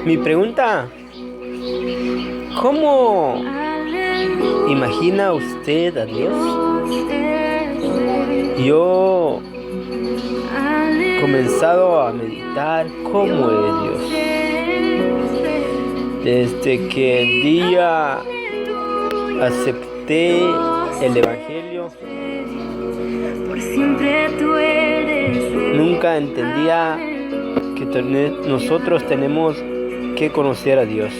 Mi pregunta, ¿cómo imagina usted a Dios? Yo he comenzado a meditar cómo es Dios. Desde que el día acepté el Evangelio, nunca entendía que nosotros tenemos que conocer a Dios.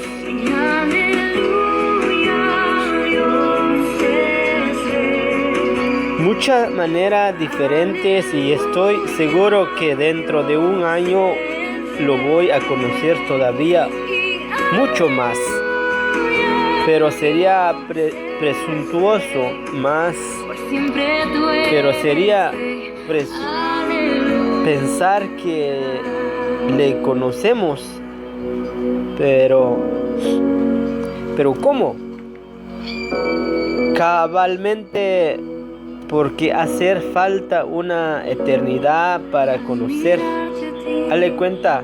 Muchas maneras diferentes, y estoy seguro que dentro de un año lo voy a conocer todavía mucho más. Pero sería presuntuoso más, pero sería pensar que le conocemos, pero ¿cómo? Cabalmente, porque hacer falta una eternidad para conocer. Dale cuenta,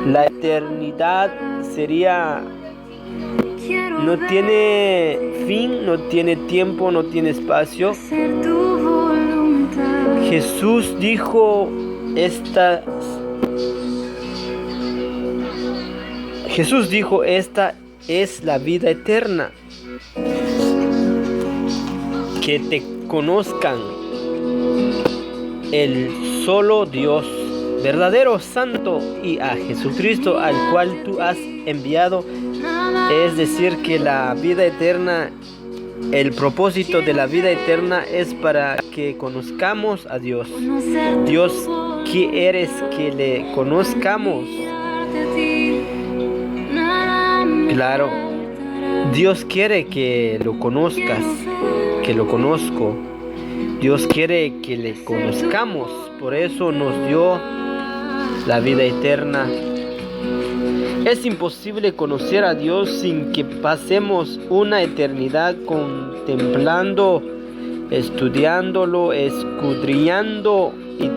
la eternidad no tiene fin, no tiene tiempo, no tiene espacio. Jesús dijo esta es la vida eterna, que te conozcan el solo Dios verdadero, santo, y a Jesucristo al cual tú has enviado. Es decir, que la vida eterna, el propósito de la vida eterna es para que conozcamos a Dios. Dios quiere que le conozcamos. Claro, Dios quiere que lo conozcas, que lo conozco. Dios quiere que le conozcamos, por eso nos dio la vida eterna. Es imposible conocer a Dios sin que pasemos una eternidad contemplando, estudiándolo, escudriñando y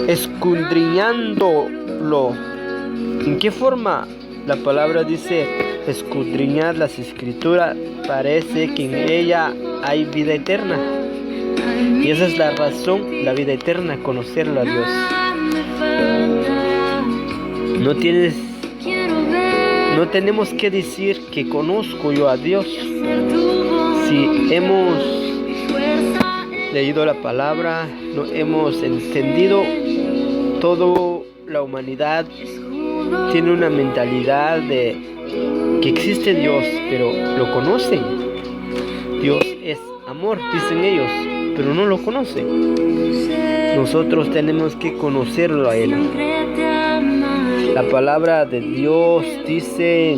escudriñándolo. ¿En qué forma? La palabra dice escudriñar las escrituras, parece que en ella hay vida eterna. Y esa es la razón, la vida eterna, conocerlo a Dios. No tenemos que decir que conozco yo a Dios. Si hemos leído la palabra, no hemos entendido, toda la humanidad tiene una mentalidad de que existe Dios, pero lo conocen. Dios es amor, dicen ellos, pero no lo conocen. Nosotros tenemos que conocerlo a Él. La palabra de Dios dice,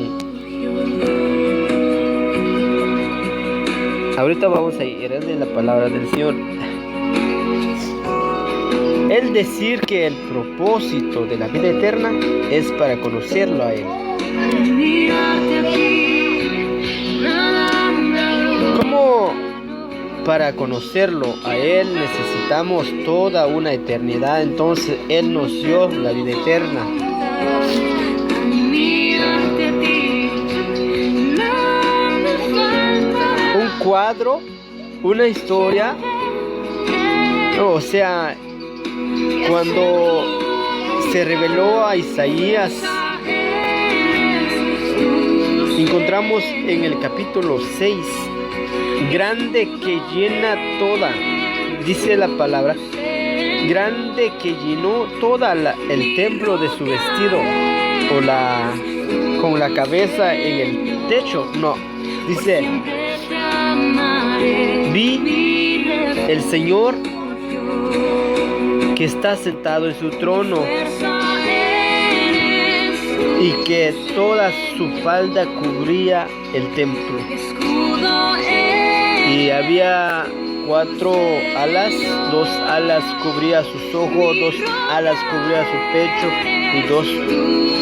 ahorita vamos a ir en la palabra del Señor. El decir que el propósito de la vida eterna es para conocerlo a Él. ¿Cómo para conocerlo a Él necesitamos toda una eternidad? Entonces Él nos dio la vida eterna. Un cuadro, una historia, o sea, cuando se reveló a Isaías, encontramos en el capítulo 6, grande que llena toda, dice la palabra, grande que llenó toda el templo de su vestido, con la cabeza en el techo. No, dice, vi el Señor que está sentado en su trono y que toda su falda cubría el templo. Y había 4 alas, 2 alas cubría sus ojos, 2 alas cubría su pecho y 2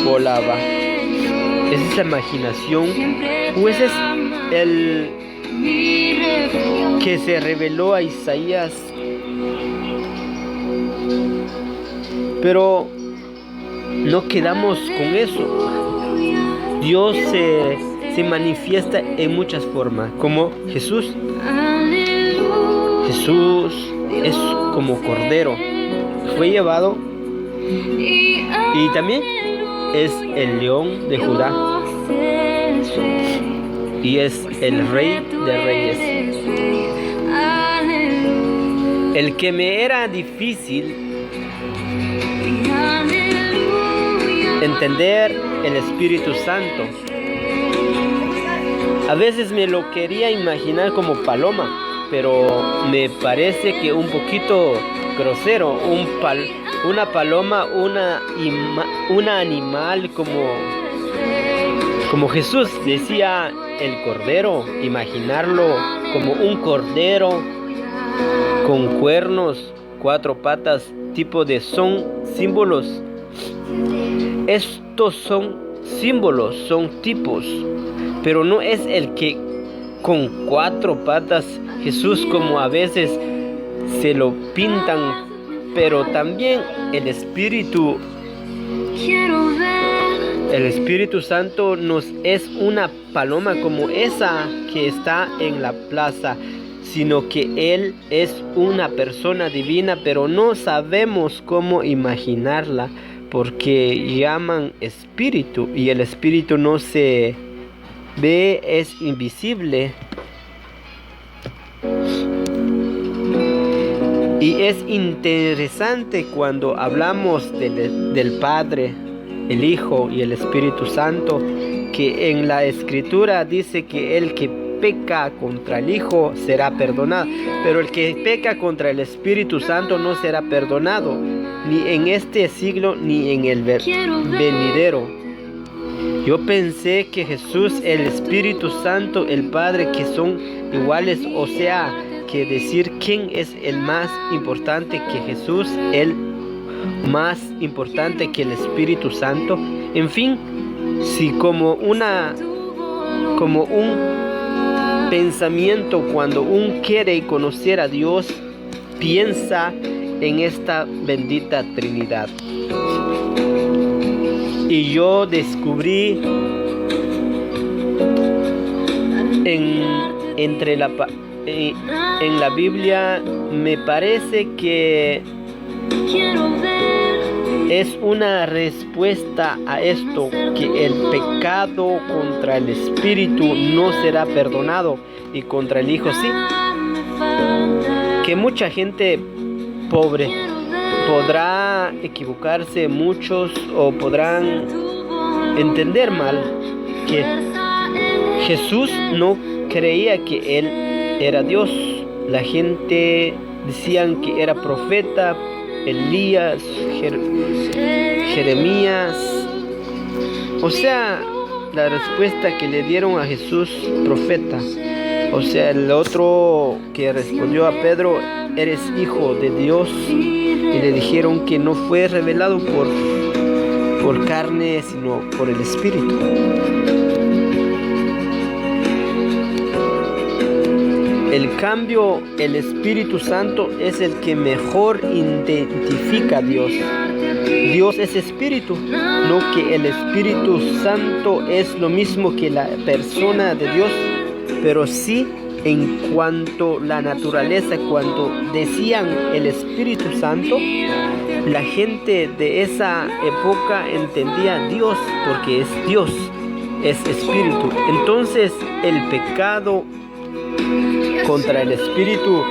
volaba. Esa es la imaginación, pues es el que se reveló a Isaías. Pero no quedamos con eso. Dios se manifiesta en muchas formas, como Jesús. Jesús es como cordero, fue llevado, y también es el león de Judá y es el rey de reyes. El que me era difícil entender, el Espíritu Santo. A veces me lo quería imaginar como paloma, pero me parece que un poquito grosero. Una paloma, una animal como Jesús decía, el cordero, imaginarlo como un cordero con cuernos, 4 patas, son símbolos. Estos son símbolos, son tipos, pero no es el que con 4 patas Jesús como a veces se lo pintan, pero también el Espíritu Santo nos es una paloma como esa que está en la plaza, sino que Él es una persona divina, pero no sabemos cómo imaginarla, porque llaman espíritu, y el espíritu no se ve, es invisible. Y es interesante cuando hablamos del Padre, el Hijo y el Espíritu Santo, que en la Escritura dice que el que peca contra el Hijo será perdonado, pero el que peca contra el Espíritu Santo no será perdonado, ni en este siglo ni en el venidero. Yo pensé que Jesús, el Espíritu Santo, el Padre, que son iguales, o sea, que decir quién es el más importante que Jesús, el más importante que el Espíritu Santo. En fin, si como un pensamiento, cuando uno quiere conocer a Dios, piensa en esta bendita Trinidad. Y yo descubrí en la Biblia, me parece que es una respuesta a esto, que el pecado contra el Espíritu no será perdonado y contra el Hijo sí. Que mucha gente pobre podrá equivocarse, muchos, o podrán entender mal que Jesús no creía que Él era Dios. La gente decían que era profeta, Elías, Jeremías. O sea, la respuesta que le dieron a Jesús, profeta. O sea, el otro que respondió a Pedro, eres hijo de Dios. Y le dijeron que no fue revelado por carne, sino por el Espíritu. El cambio, el Espíritu Santo es el que mejor identifica a Dios. Dios es Espíritu, no que el Espíritu Santo es lo mismo que la persona de Dios, pero sí en cuanto a la naturaleza. Cuando decían el Espíritu Santo, la gente de esa época entendía a Dios, porque es Dios, es Espíritu. Entonces el pecado contra el Espíritu,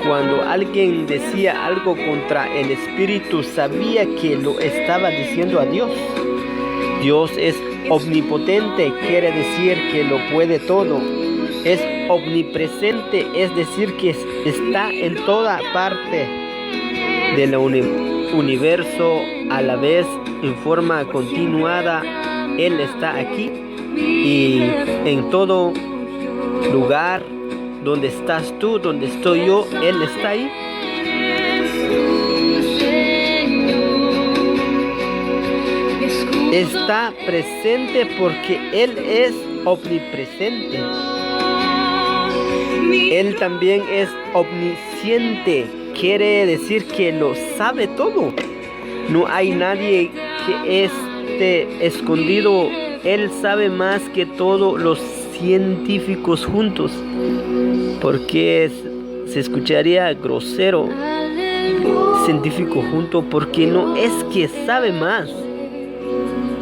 cuando alguien decía algo contra el Espíritu, sabía que lo estaba diciendo a Dios. Dios es omnipotente, quiere decir que lo puede todo. Es omnipresente, es decir que está en toda parte del universo a la vez, en forma continuada. Él está aquí y en todo lugar. Donde estás tú, donde estoy yo, Él está ahí. Está presente porque Él es omnipresente. Él también es omnisciente. Quiere decir que lo sabe todo. No hay nadie que esté escondido, Él sabe más que todos los científicos juntos. Porque se escucharía grosero científico junto, porque no es que sabe más,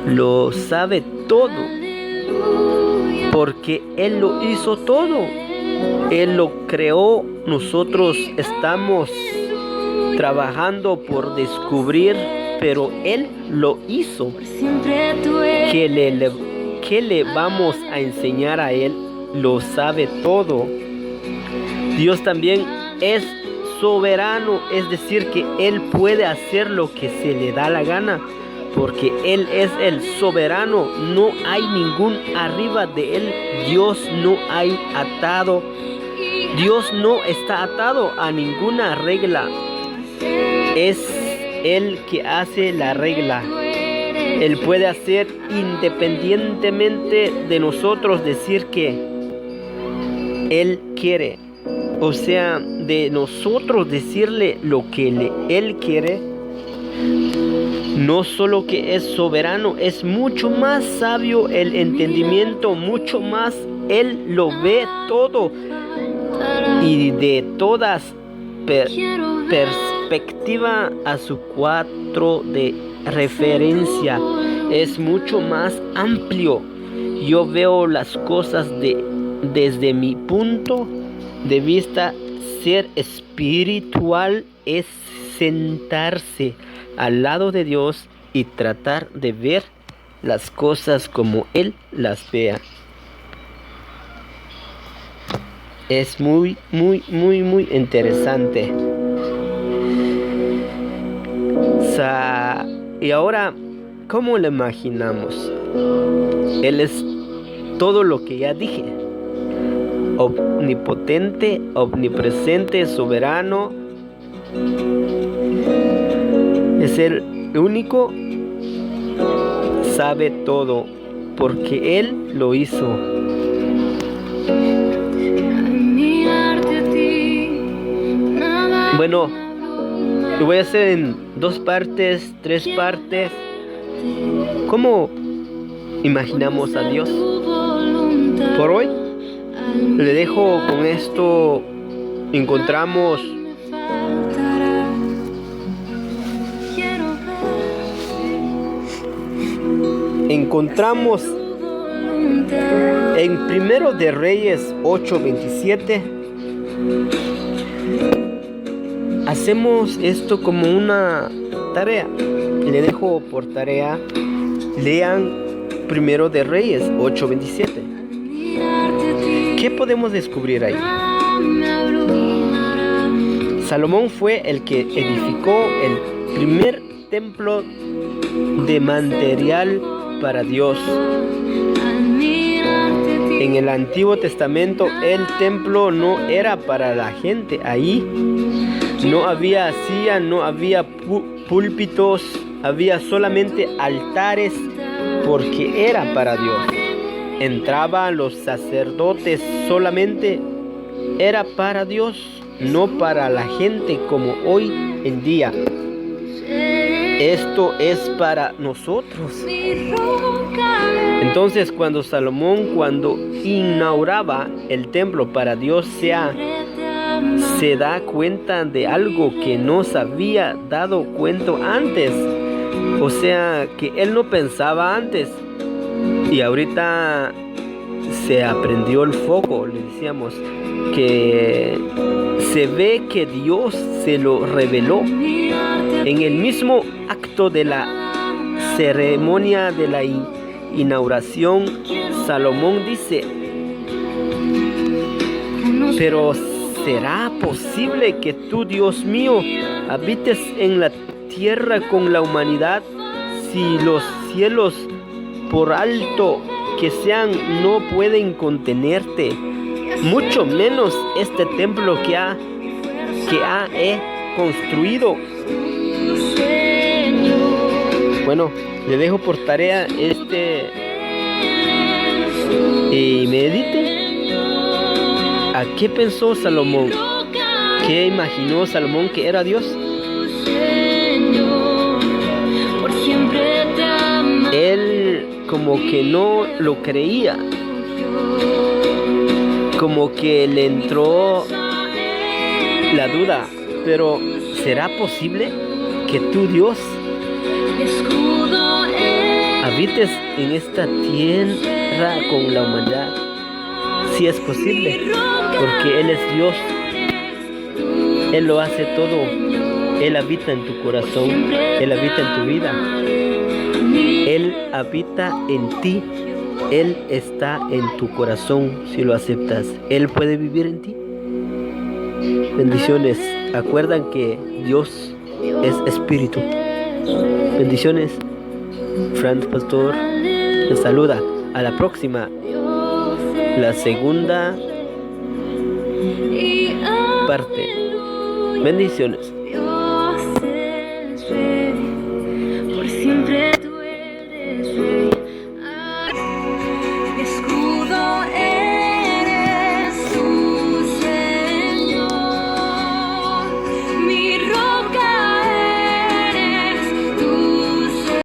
lo sabe todo, porque Él lo hizo todo, Él lo creó. Nosotros estamos trabajando por descubrir, pero Él lo hizo. ¿Qué le vamos a enseñar a Él? Lo sabe todo. Dios también es soberano, es decir, que Él puede hacer lo que se le da la gana, porque Él es el soberano. No hay ningún arriba de Él. Dios no hay atado. Dios no está atado a ninguna regla. Es Él que hace la regla. Él puede hacer independientemente de nosotros, decir que Él quiere. O sea, de nosotros decirle lo que Él quiere. No solo que es soberano, es mucho más sabio el entendimiento, mucho más. Él lo ve todo y de todas perspectivas a su cuadro de referencia. Es mucho más amplio. Yo veo las cosas desde mi punto de vista. Ser espiritual es sentarse al lado de Dios y tratar de ver las cosas como Él las vea. Es muy interesante. Y ahora, ¿cómo lo imaginamos? Él es todo lo que ya dije. Omnipotente, omnipresente, soberano. Es el único, sabe todo, porque Él lo hizo. Bueno, lo voy a hacer en 2 partes, 3 partes. ¿Cómo imaginamos a Dios? Por hoy le dejo con esto. Encontramos en Primero de Reyes 8:27. Hacemos esto como una tarea. Le dejo por tarea, lean Primero de Reyes 8:27. ¿Qué podemos descubrir ahí? Salomón fue el que edificó el primer templo de material para Dios. En el Antiguo Testamento el templo no era para la gente. Ahí no había silla, no había púlpitos, había solamente altares, porque era para Dios. Entraban los sacerdotes, solamente era para Dios, no para la gente como hoy en día. Esto es para nosotros. Entonces, cuando Salomón, inauguraba el templo para Dios, se da cuenta de algo que no se había dado cuenta antes. O sea, que él no pensaba antes. Y ahorita se aprendió el foco, le decíamos, que se ve que Dios se lo reveló. En el mismo acto de la ceremonia de la inauguración, Salomón dice: pero ¿será posible que tú, Dios mío, habites en la tierra con la humanidad, si los cielos, por alto que sean, no pueden contenerte? Mucho menos este templo que he construido. Bueno, le dejo por tarea y medite. ¿A qué pensó Salomón? ¿Qué imaginó Salomón que era Dios? Por siempre te él como que no lo creía, como que le entró la duda, pero ¿será posible que tú, Dios, habites en esta tierra con la humanidad? Sí es posible, porque Él es Dios, Él lo hace todo, Él habita en tu corazón, Él habita en tu vida, Él habita en ti, Él está en tu corazón si lo aceptas, Él puede vivir en ti. Bendiciones, acuerdan que Dios es espíritu. Bendiciones, Franz Pastor les saluda. A la próxima, la segunda parte. Bendiciones.